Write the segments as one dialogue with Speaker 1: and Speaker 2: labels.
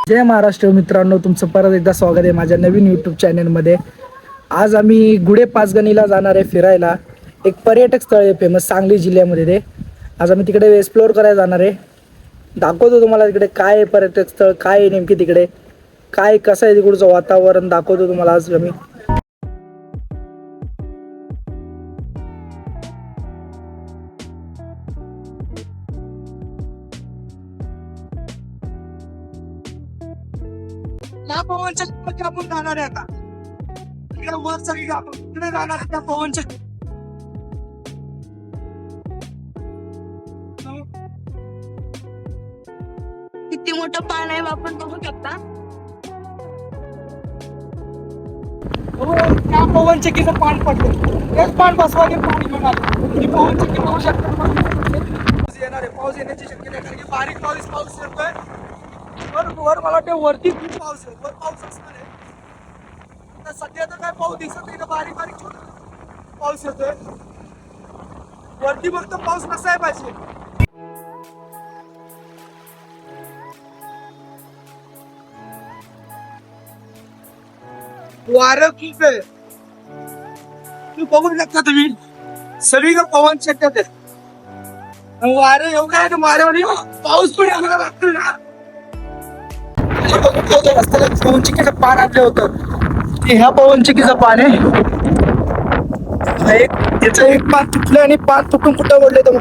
Speaker 1: जय महाराष्ट्र मित्रांनो, तुमचं परत एकदा स्वागत आहे माझ्या नवीन यूट्यूब चॅनलमध्ये. आज आम्ही गुढे पाचगणीला जाणार आहे फिरायला. एक पर्यटक स्थळ आहे फेमस सांगली जिल्ह्यामध्ये. ते आज आम्ही तिकडे एक्सप्लोअर करायला जाणार आहे. दाखवतो तुम्हाला तिकडे काय आहे, पर्यटक स्थळ काय आहे, नेमकी तिकडे काय कसं आहे, तिकडचं वातावरण दाखवतो तुम्हाला आज आम्ही.
Speaker 2: या पवनच्या आपण जाणार आहे आता. इकडे वर सगळी आपण इकडे जाणार त्या पवनच्या.
Speaker 3: किती मोठं पान आहे आपण बघू शकता.
Speaker 2: हो, त्या पवनचक्कीचं पान पडलं. तेच पान बसवागे पाणी मिळालं. ही पवनचक्की पाहू शकता. पाऊस येणार आहे, पाऊस येण्याची शक्यता आहे, कारण की बारीक पाऊस येतोय. वर मला वाटतं वरती खूप पाऊस आहे, वर पाऊस असणार आहे. आता सध्या तर काय पाऊस दिसत नाही, बारीक छोटा पाऊस येतोय. वरती फक्त पाऊस नसाय पाहिजे. वारं खूप आहे, तू बघू शकता तुम्ही. सगळीकडे पवन शक्यत आहे. वारं एवढं आहे, वाऱ्यामध्ये पाऊस पण यायला लागतो ना. पवनचक्कीचं पान आणलं होतं ते ह्या पवनचक्कीचं पान आहे. याचं एक पान तुटलं आणि पान तुटून कुठं पडले तर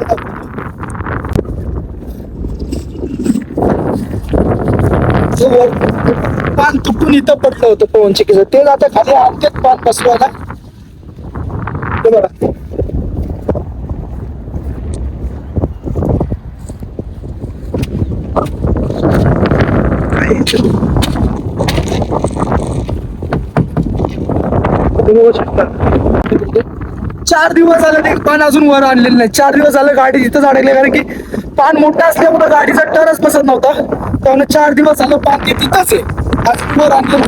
Speaker 2: पान तुटून इथं पडलं होतं पवनचक्कीचं. ते आता खाली आणतात पान बसवायला. ते बघा, बघू शकता. 4 दिवस झालं ते पान अजून वर आणलेलं नाही. 4 दिवस झालं गाडी तिथंच अडकले, कारण की पान मोठं असल्यामुळे गाडीचा टरच बसत नव्हता. त्यामुळे 4 दिवस झालं पान ते तिथंच आहे, अजून वर आणलेलं.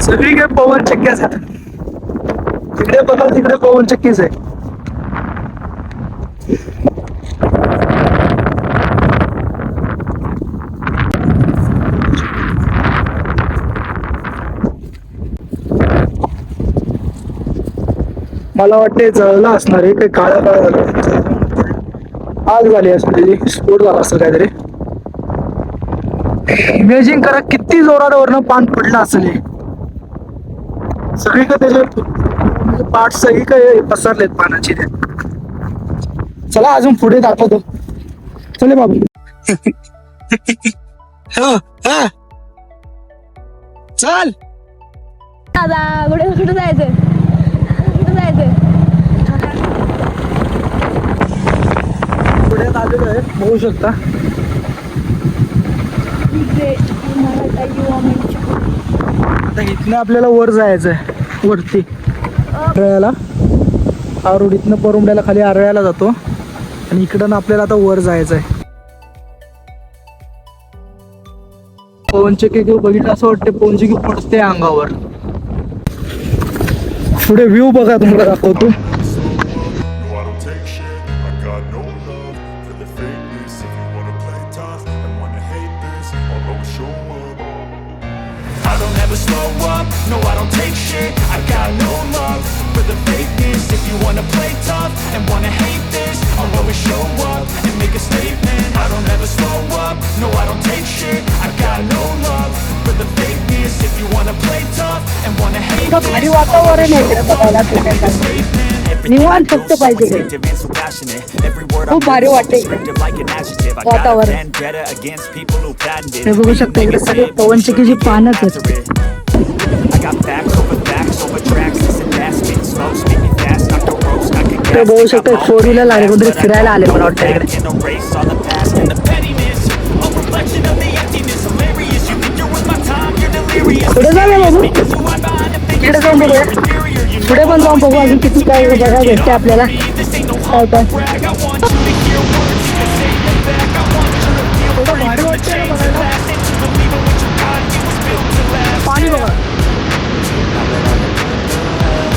Speaker 2: सगळीकडे पवन चक्क्याच आहेत. तिकडे बघा, तिकडे पवन चक्कीच आहे. मला वाटते जळला असणार आहे, काही काळा झालं, आग झाली असते, स्फोट झाला असेल काहीतरी. इमेजिंग करा किती जोरात वरनं पान पडलं असेल. सगळीकडे त्याचे पाठ सगळीकडे पसरलेत पानाचे. ते चला अजून पुढे दाखवतो. चले बाबू. चल
Speaker 3: दादा, कुठे जायचंय?
Speaker 1: पुण्यात आलेलो आहे, बघू शकता. आता इथनं आपल्याला वर जायचं आहे, वरती आरळ्याला. हा रोड इथनं परुंबड्याला खाली आरळ्याला जातो आणि इकडं आपल्याला आता वर जायचं आहे. पवनचक्की बघितलं असं वाटते पवनचक्की पडते अंगावर. पुढे व्ह्यू बघा, तुम्हाला दाखवतो.
Speaker 4: Slow up, no I don't take shit. I got no love for the fakeness. If you wanna play tough and wanna hate this, I'll always show up and make a statement. I don't ever slow up, no I don't take shit. I got no love for the fakeness. If you wanna play tough and wanna hate this,
Speaker 2: भारी वातावरण आहे इकडे बघायला फिरायला. निवांत फक्त पाहिजे, खूप भारी वाटते वातावरण. हे बघू शकता, इकडे सगळे पवनचक्कीची पानच आहेत. ते बघू शकता, 4 व्हीलर आले, कुठे फिरायला आले मला वाटतं इकडे. पुढे जाऊया बाबू, इकडे जाऊन बघूया. पुढे पण जाऊन बघू अजून किती काय बघायला भेटते आपल्याला. काय काय